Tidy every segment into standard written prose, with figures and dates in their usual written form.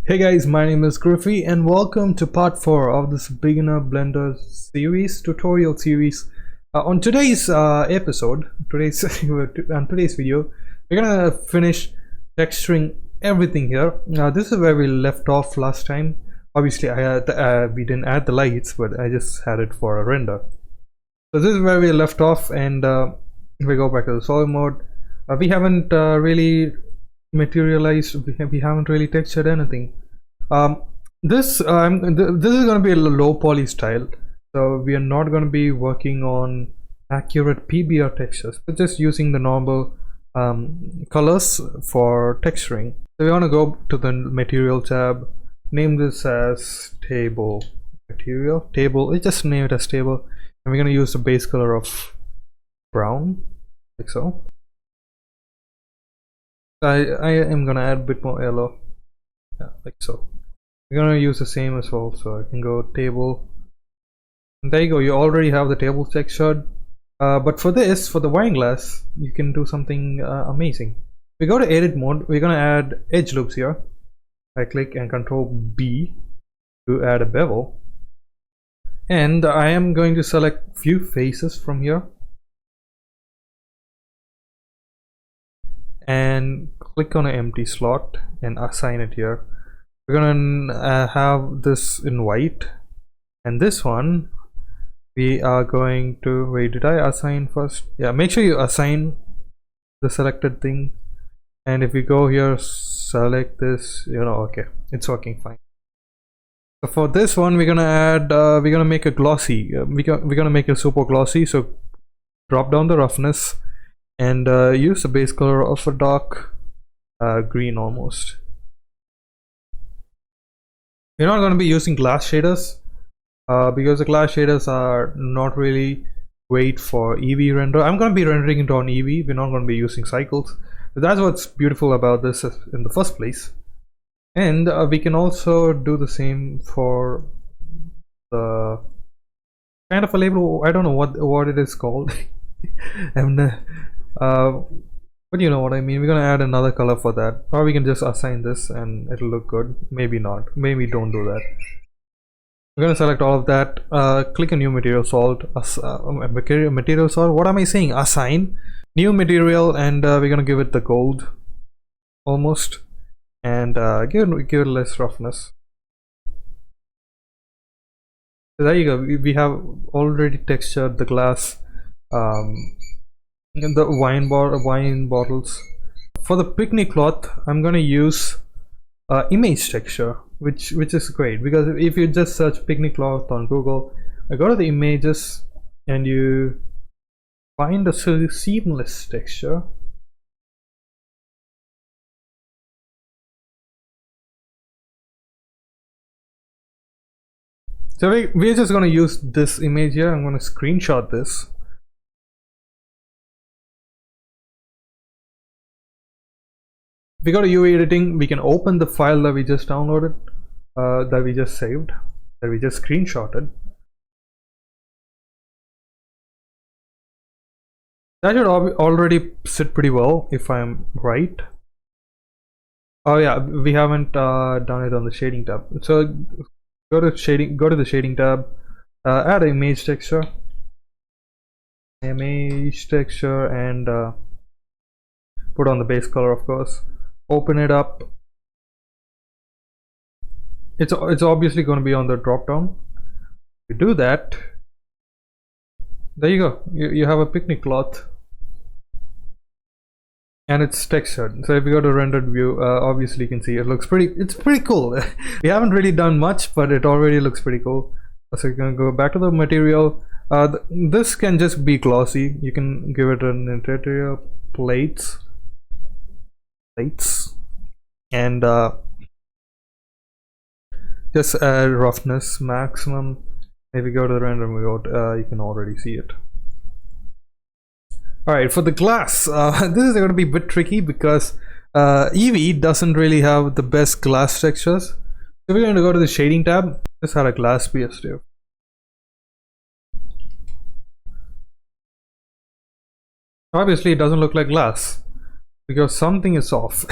Hey guys, my name is Griffey and welcome to part 4 of this beginner blender series, tutorial series. On today's today's video, we're gonna finish texturing everything here. This is where we left off last time. Obviously we didn't add the lights, but I just had it for a render. So this is where we left off, and we go back to the solid mode. We haven't really materialized, we haven't really textured anything. This is going to be a low poly style, so we are not going to be working on accurate PBR textures, but just using the normal colors for texturing. So we want to go to the material tab, name this as table material, just name it as table, and we're going to use the base color of brown, like so. I am gonna add a bit more yellow, yeah, like so. We're gonna use the same as well, so I can go table, and there you go. You already have the table textured, but for this, for the wine glass, you can do something amazing. We go to edit mode. We're gonna add edge loops here. I click and Control B to add a bevel, and I am going to select few faces from here and click on an empty slot and assign it here. We're gonna have this in white, and this one we are going to, wait, did I assign first? Yeah, make sure you assign the selected thing, and if we go here, select this, okay, it's working fine. So for this one, we're gonna add we're gonna make a glossy, we're gonna make it super glossy. So drop down the roughness and use the base color of a dark green almost. We're not going to be using glass shaders because the glass shaders are not really great for Eevee render. I'm going to be rendering it on Eevee. We're not going to be using cycles. But that's what's beautiful about this in the first place. And we can also do the same for the kind of a label. I don't know what it is called. But you know what I mean. We're gonna add another color for that, or we can just assign this and it'll look good. Maybe not, maybe don't do that. We're gonna select all of that, click on new material salt, material salt, what am I saying, assign new material, and we're gonna give it the gold almost, and give it less roughness. So there you go. We have already textured the glass, the wine bottles. For the picnic cloth, I'm gonna use image texture, which is great, because if you just search picnic cloth on Google, go to the images and you find the seamless texture. So we're just gonna use this image here. I'm gonna screenshot this. If we go to UV editing, we can open the file that we just downloaded, that we just saved, that we just screenshotted. That should already sit pretty well, if I'm right. Oh yeah, we haven't done it on the shading tab. So go to the shading tab, add image texture, and put on the base color, of course. Open it up. It's obviously going to be on the drop down. You do that, there you go. You have a picnic cloth, and it's textured. So if you go to rendered view, obviously you can see it's pretty cool. We haven't really done much, but it already looks pretty cool. So you're gonna go back to the material. This can just be glossy. You can give it an interior plates, and just add roughness maximum. If you go to the render mode, you can already see it. Alright, for the glass, this is going to be a bit tricky because Eevee doesn't really have the best glass textures. So we're going to go to the shading tab. Just add a glass PSD. Obviously it doesn't look like glass because something is off.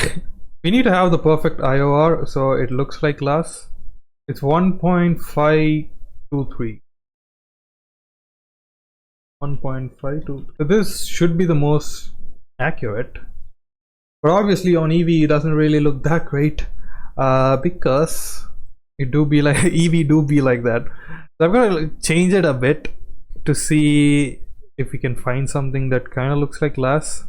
We need to have the perfect IOR so it looks like glass. It's 1.523. 1.52. So this should be the most accurate. But obviously on Eevee it doesn't really look that great because it do be like Eevee do be like that. So I'm gonna change it a bit to see if we can find something that kind of looks like glass.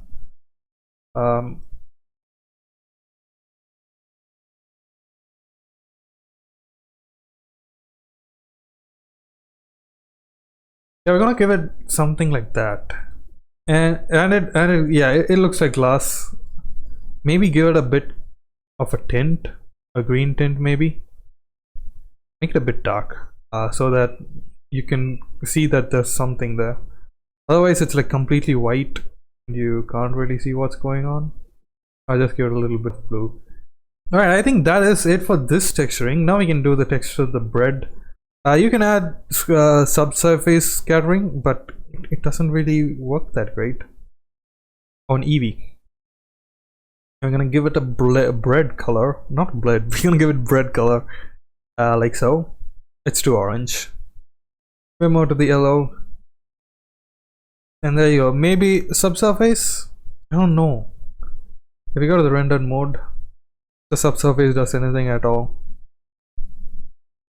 Yeah, we're gonna give it something like that, and yeah, it looks like glass. Maybe give it a bit of a tint, a green tint maybe. Make it a bit dark, so that you can see that there's something there. Otherwise it's like completely white. You can't really see what's going on. I'll just give it a little bit of blue. Alright, I think that is it for this texturing. Now we can do the texture of the bread. You can add subsurface scattering, but it doesn't really work that great on Eevee. I'm gonna give it a bread color, not bread. We're gonna give it bread color, like so. It's too orange. We're more to the yellow, and there you go. Maybe subsurface. I don't know. If you go to the rendered mode, the subsurface does anything at all.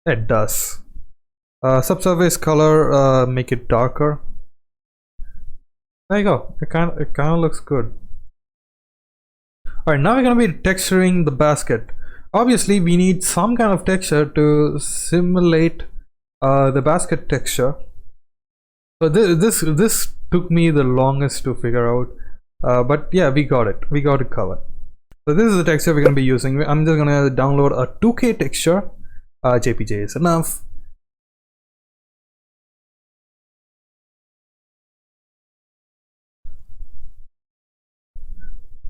It does. Subsurface color, make it darker. There you go. It kind of looks good. Alright, now we're going to be texturing the basket. Obviously we need some kind of texture to simulate the basket texture. So this took me the longest to figure out, but yeah, we got it covered. So this is the texture we're going to be using. I'm just going to download a 2K texture. JPJ is enough.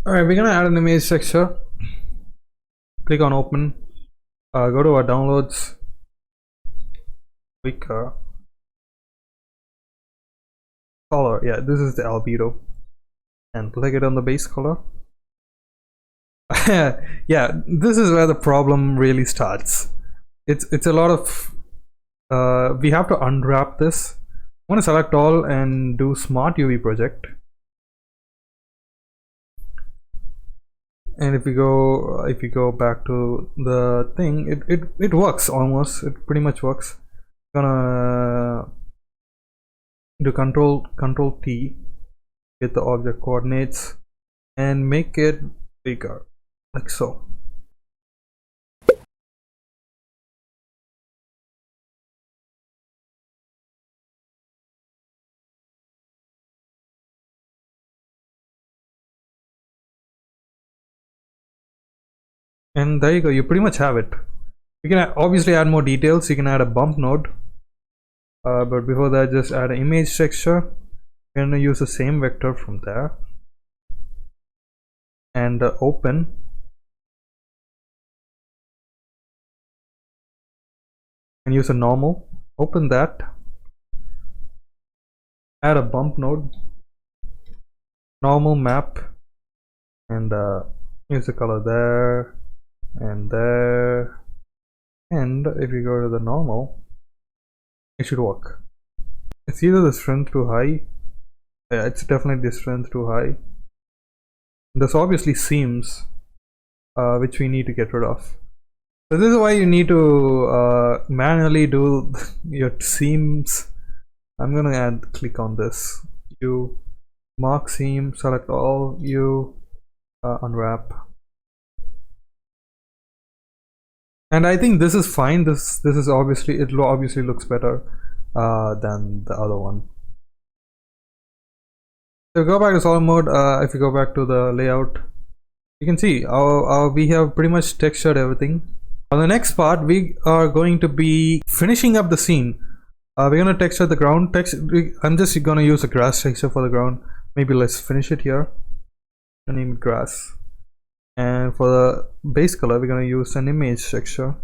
Alright, we're gonna add an image texture. Click on open. Go to our downloads. Click color. Yeah, this is the albedo. And click it on the base color. Yeah, this is where the problem really starts. It's a lot of we have to unwrap this. I'm gonna select all and do smart UV project. And if you go back to the thing, it works almost. It pretty much works. I'm gonna do control T, get the object coordinates and make it bigger, like so. And there you go, you pretty much have it. You can obviously add more details. You can add a bump node, but before that, just add an image texture. You're gonna use the same vector from there and open. And use a normal. Open that. Add a bump node. Normal map, and use the color there and there. And if you go to the normal, it should work. It's either the strength too high. Yeah, it's definitely the strength too high. There's obviously seams which we need to get rid of. So this is why you need to manually do your seams. I'm gonna click on this. You mark seam, select all, you unwrap. And I think this is fine. This is obviously, it obviously looks better than the other one. So go back to solid mode. If you go back to the layout, you can see we have pretty much textured everything. On the next part, we are going to be finishing up the scene. We're going to texture the ground. I'm just going to use a grass texture for the ground. Maybe let's finish it here and name it grass. And for the base color, we're going to use an image texture.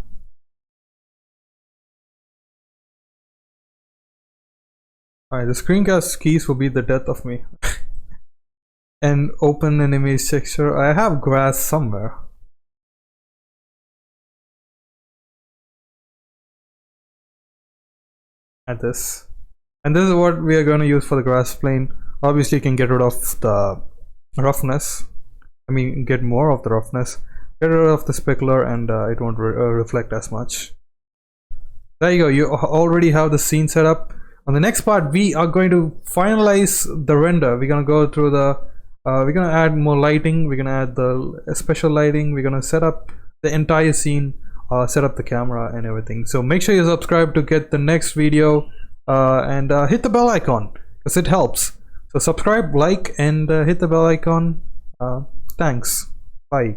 Alright, the screencast keys will be the death of me. And open an image texture. I have grass somewhere. Add this, and this is what we are going to use for the grass plane. Obviously you can get rid of the roughness, I mean get more of the roughness, get rid of the specular, and it won't reflect as much. There you go, you already have the scene set up. On the next part we are going to finalize the render. We're going to go through the we're going to add more lighting, we're going to add the special lighting, we're going to set up the entire scene, set up the camera and everything. So make sure you subscribe to get the next video, and hit the bell icon because it helps. So subscribe, like, and hit the bell icon. Thanks. Bye.